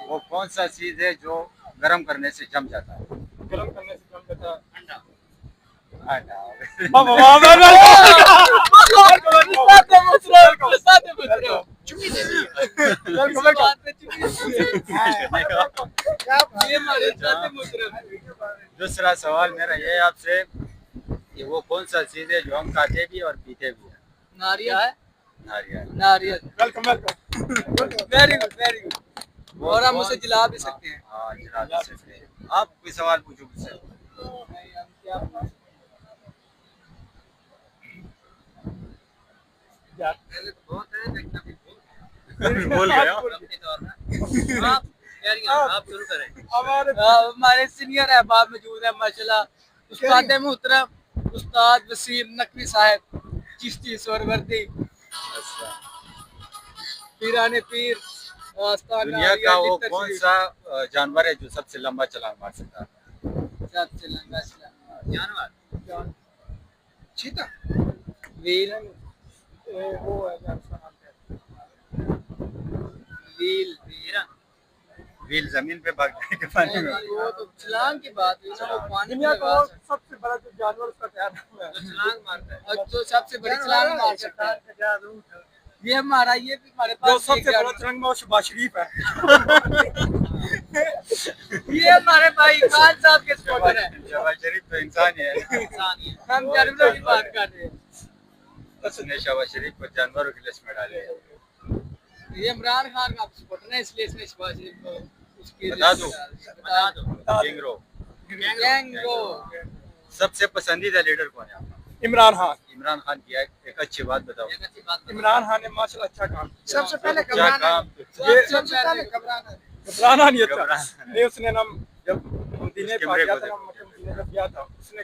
वो कौन सा चीज है जो गर्म करने से जम जाता है? गर्म करने से कम करता है। अंडा। अंडा। चुम्मी दे दी। दूसरा सवाल मेरा ये है आपसे कि वो कौन सा चीज है जो हम खाते भी और पीते भी हैं? नारियल है। नारियल। नारियल। Welcome welcome. Very good very good. और हम उसे जला भी सकते हैं। हाँ जला भी सकते हैं। आप कोई सवाल पूछो मुझसे। पहले तो बहुत है लेकिन अभी बोल गया। आप शुरू करें। हमारे सीनियर अहबाब मौजूद है माशाल्लाह। उस्ताद मोहतरम उस्ताद वसीम नकवी साहब चिश्ती सोरवर्दी पीराने पीर दुनिया का वो कौन सा जानवर है जो सबसे लंबा छलांग मार सकता है? सबसे लंबा जानवर चीता। व्हील वो है क्या उसका नाम है? व्हील हिरन। व्हील जमीन पे भागने के पानी में। वो तो छलांग की बात हुई ना। वो पानी दुनिया में का वो सबसे बड़ा जो जानवर उसका क्या नाम है? छलांग मारता है और जो सबसे बड़ी छलांग मार सकता है। ये हमारा ये भी हमारे जो पास सबसे बड़ा तिरंगा वो शहबाज शरीफ है। ये हमारे भाई खान साहब के सपोर्टर है। शहबाज शरीफ तो इंसान ही है। इंसान ही है। हम जानवरों की बात कर रहे हैं। उसने शहबाज शरीफ को जानवरों की लिस्ट में डाले। ये इमरान खान का सपोर्टर है इसलिए इसने शहबाज शरीफ को उसकी बता दो। बता दो। गैंगरो। सबसे पसंदीदा लीडर कौन है आपका? इमरान खान। इमरान खान की एक अच्छी बात बताओ। एक अच्छी बात इमरान खान ने माशाल्लाह अच्छा काम किया। सबसे पहले क्या काम? सबसे पहले घबराना नहीं था। घबराना। नहीं उसने ना जब मदीने उसके पा गया मेरे था को ना मदीने जब गया था उसने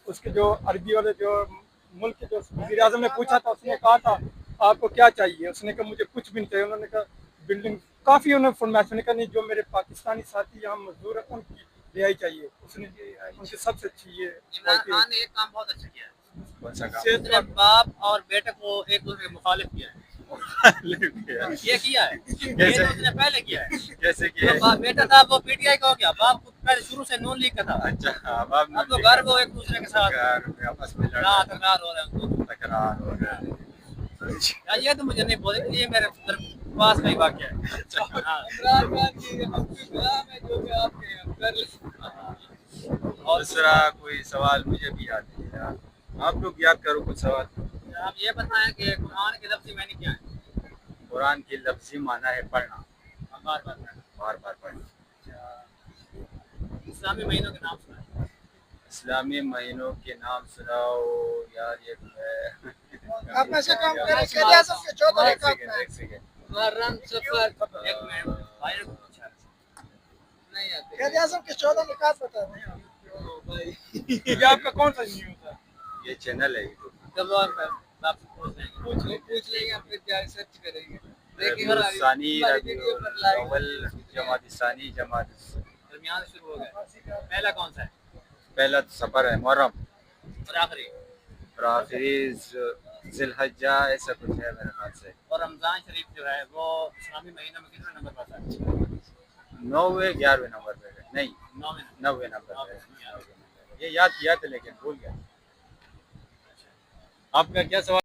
उसके जो अरबी वाले जो मुल्क के जो वज़ीर आज़म ने पूछा था उसने कहा था आपको क्या चाहिए? उसने कहा मुझे कुछ भी नहीं चाहिए। उन्होंने कहा बिल्डिंग काफ़ी उन्होंने फरमाइश ने कहा नहीं जो मेरे पाकिस्तानी साथी यहाँ मजदूर है उनकी रिहाई चाहिए। उसने उनकी सबसे अच्छी ये इमरान खान ने एक काम बहुत अच्छा किया है। कौन सा काम? उसने बाप और बेटे को एक दूसरे के मुखालिफ किया है। ये किया है। ये तो उसने पहले किया है। कैसे किया है? बाप बेटा था वो पीटीआई का हो गया। बाप को पहले शुरू से नून लीग का था। अच्छा बाप अब तो घर वो एक दूसरे के साथ आपस में तकरार हो रहे हैं उनको। तकरार हो रहा है। यार ये तो मुझे नहीं बोले ये मेरे पास का ही वाकया है। हाँ। इमरान खान की आपके गुलाम है जो भी आपके हैं, कर ले। और दूसरा कोई सवाल मुझे भी याद नहीं है। आप लोग याद करो कुछ सवाल। आप ये बताएं कि कुरान के लफ्ज़ी मायने क्या है? कुरान की लफ्ज़ी माना है पढ़ना। बार बार पढ़ना। इस्लामी महीनों के नाम सुनाएं। इस्लामी महीनों के नाम सुनाओ यार ये तो है। आप ऐसे काम करें कि रियासत के 14 एक सेकंड। मुहर्रम सफर एक मिनट भाई को पूछा नहीं आते। रियासत के 14 निकात बता दें। ये आपका कौन सा न्यूज़ है? ये चैनल है यूट्यूब। जब आप पूछ लेंगे हम फिर क्या सर्च करेंगे। लेकिन सानी वीडियो पर लाइक अव्वल जमात सानी जमात दरमियान शुरू हो गया। पहला कौन सा है? पहला सफर है मुहर्रम और आखिरी और आखिरी जिलहज्जा ऐसा कुछ है मेरे ख्याल से। और रमजान शरीफ जो है वो इस्लामी महीनों में कितने नंबर पर आता है? 9वें 11वें नंबर पे है। नहीं 9वें 9वें नंबर पे है। ये याद किया था लेकिन भूल गया। आपका क्या सवाल?